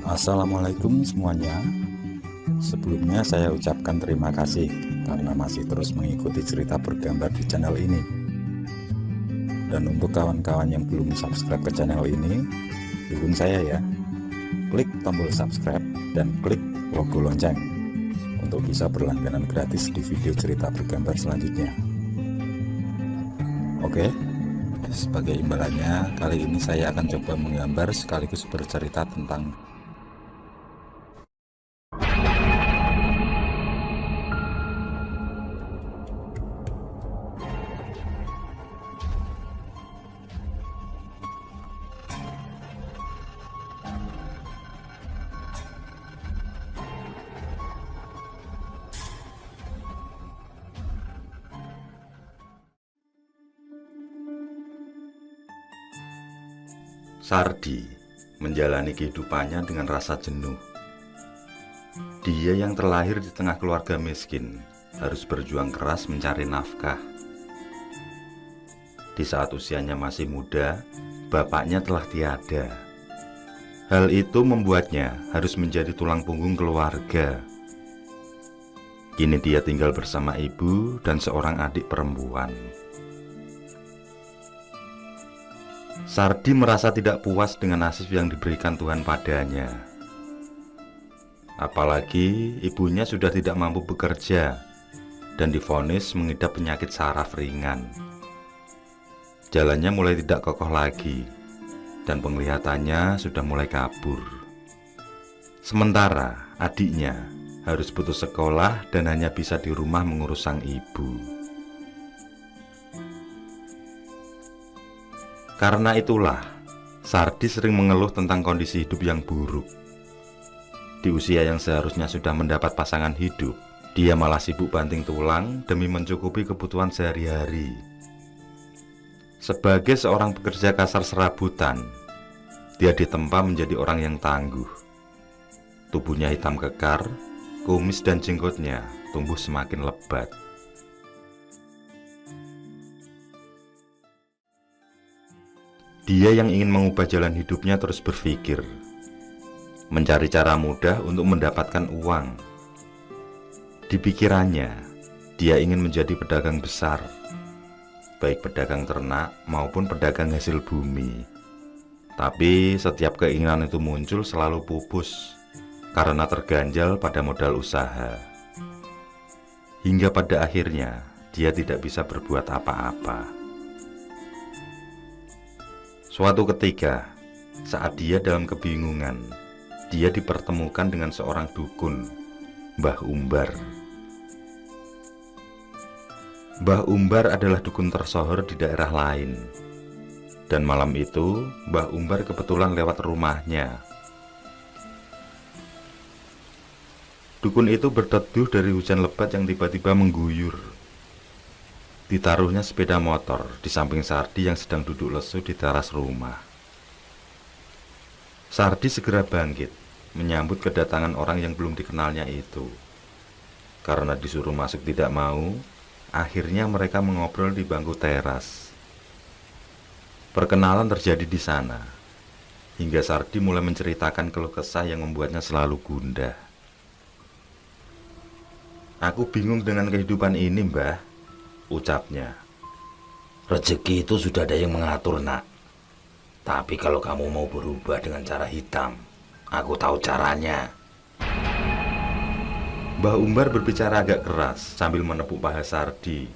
Assalamualaikum semuanya. Sebelumnya saya ucapkan terima kasih karena masih terus mengikuti cerita bergambar di channel ini. Dan untuk kawan-kawan yang belum subscribe ke channel ini, dukung saya ya. Klik tombol subscribe dan klik logo lonceng untuk bisa berlangganan gratis di video cerita bergambar selanjutnya. Oke, sebagai imbalannya kali ini saya akan coba menggambar sekaligus bercerita tentang Sardi menjalani kehidupannya dengan rasa jenuh. Dia yang terlahir di tengah keluarga miskin harus berjuang keras mencari nafkah. Di saat usianya masih muda, bapaknya telah tiada. Hal itu membuatnya harus menjadi tulang punggung keluarga. Kini dia tinggal bersama ibu dan seorang adik perempuan. Sardi merasa tidak puas dengan nasib yang diberikan Tuhan padanya. Apalagi ibunya sudah tidak mampu bekerja dan divonis mengidap penyakit saraf ringan. Jalannya mulai tidak kokoh lagi dan penglihatannya sudah mulai kabur. Sementara adiknya harus putus sekolah dan hanya bisa di rumah mengurus sang ibu. Karena itulah, Sardi sering mengeluh tentang kondisi hidup yang buruk. Di usia yang seharusnya sudah mendapat pasangan hidup, dia malah sibuk banting tulang demi mencukupi kebutuhan sehari-hari. Sebagai seorang pekerja kasar serabutan, dia ditempa menjadi orang yang tangguh. Tubuhnya hitam kekar, kumis dan jenggotnya tumbuh semakin lebat. Dia yang ingin mengubah jalan hidupnya terus berpikir, mencari cara mudah untuk mendapatkan uang. Di pikirannya, dia ingin menjadi pedagang besar, baik pedagang ternak maupun pedagang hasil bumi. Tapi setiap keinginan itu muncul selalu pupus karena terganjal pada modal usaha. Hingga pada akhirnya, dia tidak bisa berbuat apa-apa. Suatu ketika, saat dia dalam kebingungan, dia dipertemukan dengan seorang dukun, Mbah Umbar. Mbah Umbar adalah dukun tersohor di daerah lain. Dan malam itu, Mbah Umbar kebetulan lewat rumahnya. Dukun itu berteduh dari hujan lebat yang tiba-tiba mengguyur. Ditaruhnya sepeda motor di samping Sardi yang sedang duduk lesu di teras rumah. Sardi segera bangkit, menyambut kedatangan orang yang belum dikenalnya itu. Karena disuruh masuk tidak mau, akhirnya mereka mengobrol di bangku teras. Perkenalan terjadi di sana, hingga Sardi mulai menceritakan keluh kesah yang membuatnya selalu gundah. "Aku bingung dengan kehidupan ini, Mbah," ucapnya. "Rezeki itu sudah ada yang mengatur, nak. Tapi kalau kamu mau berubah dengan cara hitam, aku tahu caranya." Mbah Umbar berbicara agak keras sambil menepuk paha Sardi.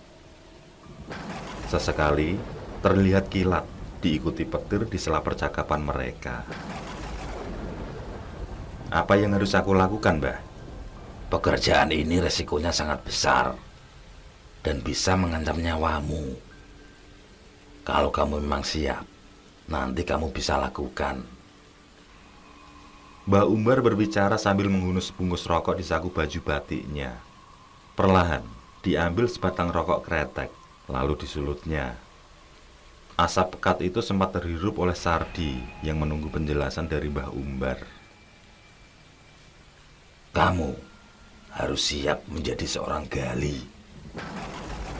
Sesekali terlihat kilat diikuti petir di sela percakapan mereka. "Apa yang harus aku lakukan, Mbah?" "Pekerjaan ini resikonya sangat besar dan bisa mengancam nyawamu. Kalau kamu memang siap, nanti kamu bisa lakukan." Mbah Umbar berbicara sambil menghunus sebungkus rokok di saku baju batiknya. Perlahan diambil sebatang rokok kretek, lalu disulutnya. Asap pekat itu sempat terhirup oleh Sardi yang menunggu penjelasan dari Mbah Umbar. "Kamu harus siap menjadi seorang gali,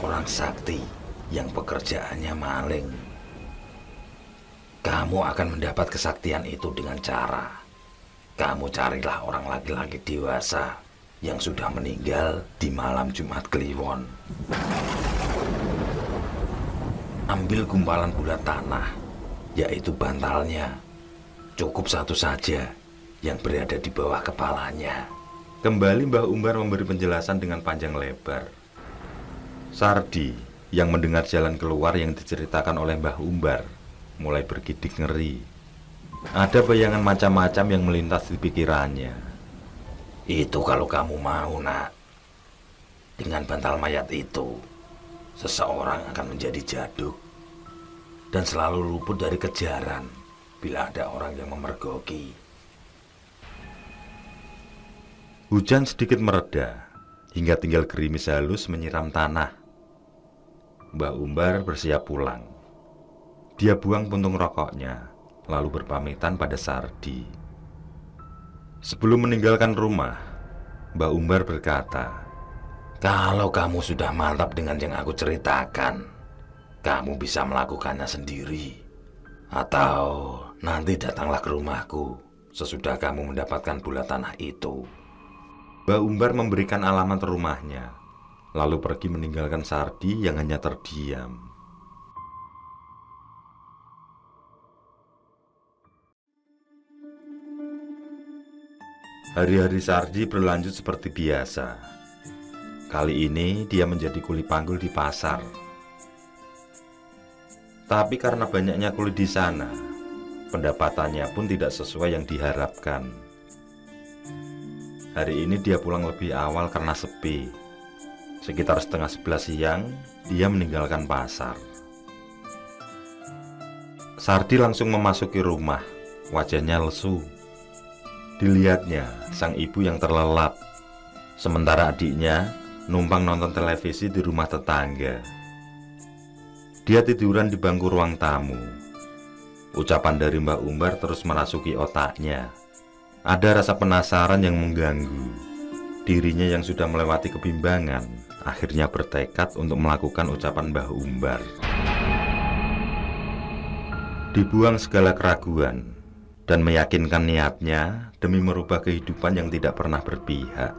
orang sakti yang pekerjaannya maling. Kamu akan mendapat kesaktian itu dengan cara kamu carilah orang laki-laki dewasa yang sudah meninggal di malam Jumat Kliwon. Ambil gumpalan bulat tanah, yaitu bantalnya. Cukup satu saja yang berada di bawah kepalanya. Kembali Mbah Umbar memberi penjelasan dengan panjang lebar. Sardi yang mendengar jalan keluar yang diceritakan oleh Mbah Umbar mulai bergidik ngeri. Ada bayangan macam-macam yang melintas di pikirannya. Itu kalau kamu mau, nak. Dengan bantal mayat itu, seseorang akan menjadi jaduk dan selalu luput dari kejaran bila ada orang yang memergoki. Hujan sedikit mereda hingga tinggal gerimis halus menyiram tanah. Mbah Umbar bersiap pulang. Dia buang puntung rokoknya, lalu berpamitan pada Sardi. Sebelum meninggalkan rumah, Mbah Umbar berkata, Kalau kamu sudah mantap dengan yang aku ceritakan, kamu bisa melakukannya sendiri. Atau nanti datanglah ke rumahku sesudah kamu mendapatkan bulat tanah itu. Mbah Umbar memberikan alamat rumahnya, lalu pergi meninggalkan Sardi yang hanya terdiam. Hari-hari Sardi berlanjut seperti biasa. Kali ini dia menjadi kuli panggul di pasar. Tapi karena banyaknya kulit di sana, pendapatannya pun tidak sesuai yang diharapkan. Hari ini dia pulang lebih awal karena sepi. Sekitar 10:30 siang, dia meninggalkan pasar. Sardi langsung memasuki rumah, wajahnya lesu. Dilihatnya sang ibu yang terlelap, sementara adiknya numpang nonton televisi di rumah tetangga. Dia tiduran di bangku ruang tamu. Ucapan dari Mbah Umbar terus merasuki otaknya. Ada rasa penasaran yang mengganggu. Dirinya yang sudah melewati kebimbangan akhirnya bertekad untuk melakukan ucapan Mbah Umbar. Dibuang segala keraguan dan meyakinkan niatnya demi merubah kehidupan yang tidak pernah berpihak.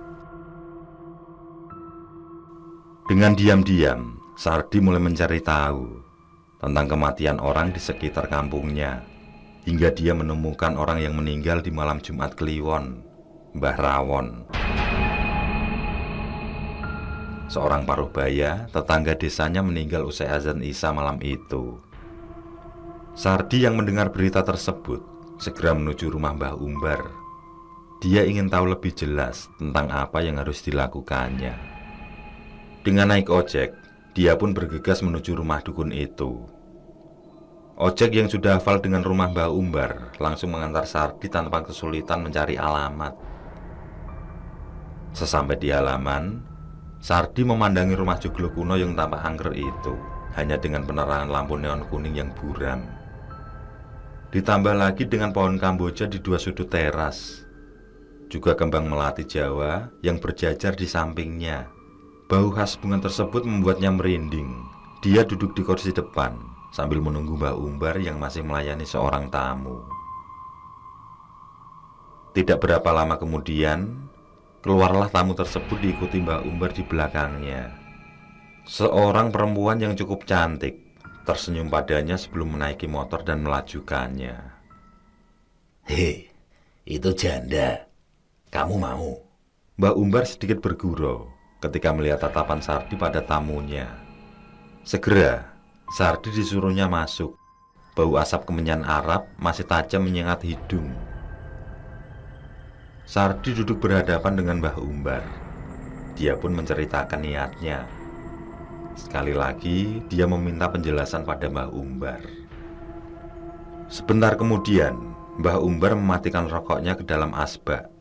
Dengan diam-diam, Sardi mulai mencari tahu tentang kematian orang di sekitar kampungnya, hingga dia menemukan orang yang meninggal di malam Jumat Kliwon, Mbah Rawon. Seorang paruhbaya, tetangga desanya meninggal usai azan Isya malam itu. Sardi yang mendengar berita tersebut segera menuju rumah Mbah Umbar. Dia ingin tahu lebih jelas tentang apa yang harus dilakukannya. Dengan naik ojek, dia pun bergegas menuju rumah dukun itu. Ojek yang sudah hafal dengan rumah Mbah Umbar langsung mengantar Sardi tanpa kesulitan mencari alamat. Sesampai di halaman, Sardi memandangi rumah joglo kuno yang tampak angker itu, hanya dengan penerangan lampu neon kuning yang buram. Ditambah lagi dengan pohon kamboja di dua sudut teras, juga kembang melati Jawa yang berjajar di sampingnya. Bau khas bunga tersebut membuatnya merinding. Dia duduk di kursi depan sambil menunggu Mbah Umbar yang masih melayani seorang tamu. Tidak berapa lama kemudian, keluarlah tamu tersebut diikuti Mbah Umbar di belakangnya. Seorang perempuan yang cukup cantik tersenyum padanya sebelum menaiki motor dan melajukannya. Hei, itu janda. Kamu mau? Mbah Umbar sedikit bergurau ketika melihat tatapan Sardi pada tamunya. Segera Sardi disuruhnya masuk. Bau asap kemenyan Arab masih tajam menyengat hidung. Sardi duduk berhadapan dengan Mbah Umbar. Dia pun menceritakan niatnya. Sekali lagi dia meminta penjelasan pada Mbah Umbar. Sebentar kemudian Mbah Umbar mematikan rokoknya ke dalam asbak.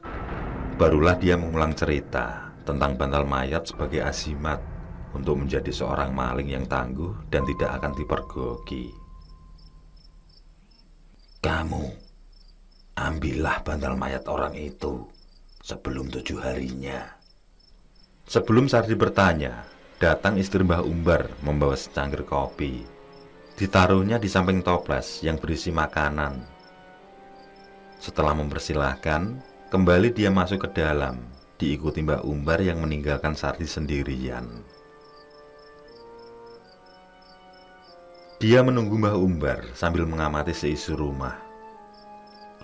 Barulah dia mengulang cerita tentang bantal mayat sebagai azimat untuk menjadi seorang maling yang tangguh dan tidak akan dipergoki. Kamu ambillah bantal mayat orang itu sebelum 7 harinya. Sebelum Sardi bertanya, datang istri Mbah Umbar membawa secangkir kopi. Ditaruhnya di samping toples yang berisi makanan. Setelah mempersilahkan, Kembali dia masuk ke dalam, diikuti Mbah Umbar yang meninggalkan Sardi sendirian. Dia menunggu Mbah Umbar sambil mengamati seisi rumah.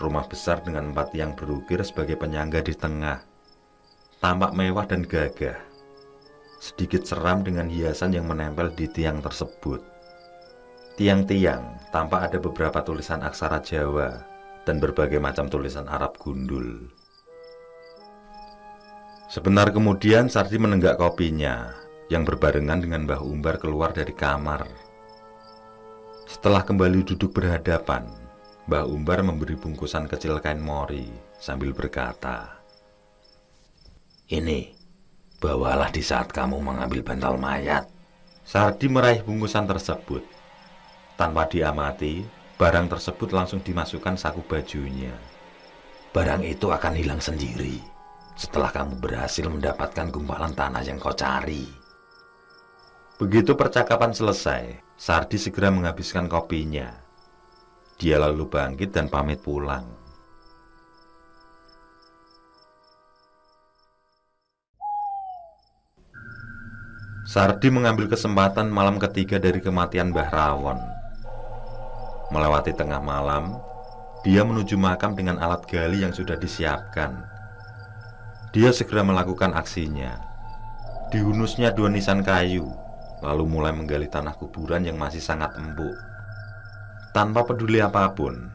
Rumah besar dengan 4 tiang berukir sebagai penyangga di tengah, tampak mewah dan gagah. Sedikit seram dengan hiasan yang menempel di tiang tersebut. Tiang-tiang tampak ada beberapa tulisan aksara Jawa dan berbagai macam tulisan Arab gundul. Sebentar kemudian Sardi menenggak kopinya yang berbarengan dengan Mbah Umbar keluar dari kamar. Setelah kembali duduk berhadapan, Mbah Umbar memberi bungkusan kecil kain mori sambil berkata, Ini, bawalah di saat kamu mengambil bantal mayat. Sardi meraih bungkusan tersebut. Tanpa diamati, barang tersebut langsung dimasukkan saku bajunya. Barang itu akan hilang sendiri setelah kamu berhasil mendapatkan gumpalan tanah yang kau cari. Begitu percakapan selesai, Sardi segera menghabiskan kopinya. Dia lalu bangkit dan pamit pulang. Sardi mengambil kesempatan malam ketiga dari kematian Mbah Rawon. Melewati tengah malam, dia menuju makam dengan alat gali yang sudah disiapkan. Dia segera melakukan aksinya. Dihunusnya 2 nisan kayu, lalu mulai menggali tanah kuburan yang masih sangat empuk. Tanpa peduli apapun,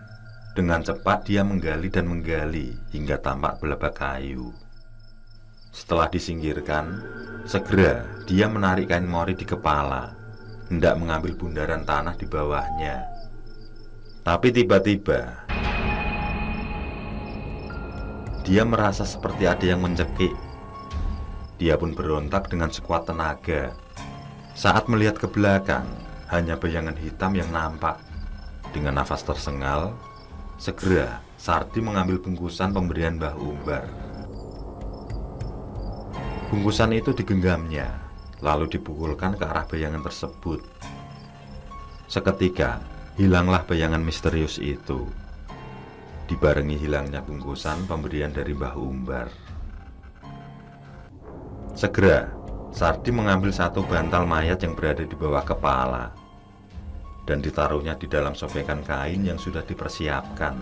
dengan cepat dia menggali dan menggali hingga tampak belabak kayu. Setelah disingkirkan, segera dia menarik kain mori di kepala, hendak mengambil bundaran tanah di bawahnya. Tapi tiba-tiba dia merasa seperti ada yang mencekik. Dia pun berontak dengan sekuat tenaga. Saat melihat ke belakang, hanya bayangan hitam yang nampak. Dengan nafas tersengal, segera Sardi mengambil bungkusan pemberian Mbah Umbar. Bungkusan itu digenggamnya, lalu dipukulkan ke arah bayangan tersebut. Seketika, hilanglah bayangan misterius itu, dibarengi hilangnya bungkusan pemberian dari Mbah Umbar. Segera, Sardi mengambil satu bantal mayat yang berada di bawah kepala dan ditaruhnya di dalam sobekan kain yang sudah dipersiapkan.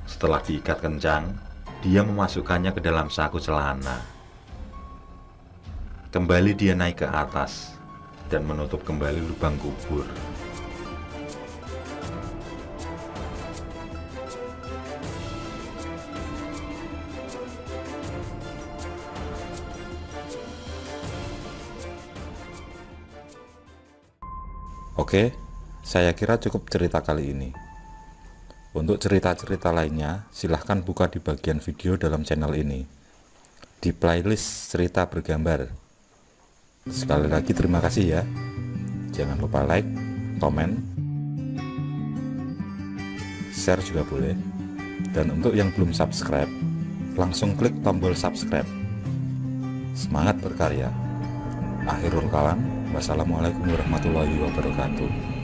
Setelah diikat kencang, dia memasukkannya ke dalam saku celana. Kembali dia naik ke atas dan menutup kembali lubang kubur. Oke, saya kira cukup cerita kali ini. Untuk cerita-cerita lainnya, silahkan buka di bagian video dalam channel ini, di playlist cerita bergambar. Sekali lagi terima kasih ya. Jangan lupa like, komen, share juga boleh. Dan untuk yang belum subscribe, langsung klik tombol subscribe. Semangat berkarya. Akhirul kalam, wassalamualaikum warahmatullahi wabarakatuh.